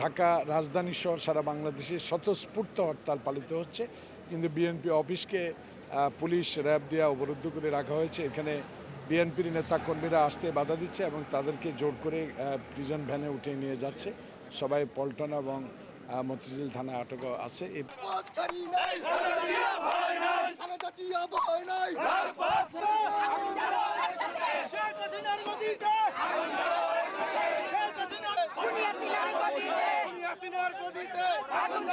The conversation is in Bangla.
ঢাকা রাজধানী শহর সারা বাংলাদেশে স্বতঃস্ফূর্ত হরতাল পালিত হচ্ছে, কিন্তু বিএনপি অফিসকে পুলিশ র্যাব দিয়ে অবরুদ্ধ করে রাখা হয়েছে। এখানে বিএনপির নেতাকর্মীরা আসতে বাধা দিচ্ছে এবং তাদেরকে জোর করে প্রিজন ভ্যানে উঠে নিয়ে যাচ্ছে। সবাই পল্টন এবং মতিঝিল থানায় আটক আছে। আগুন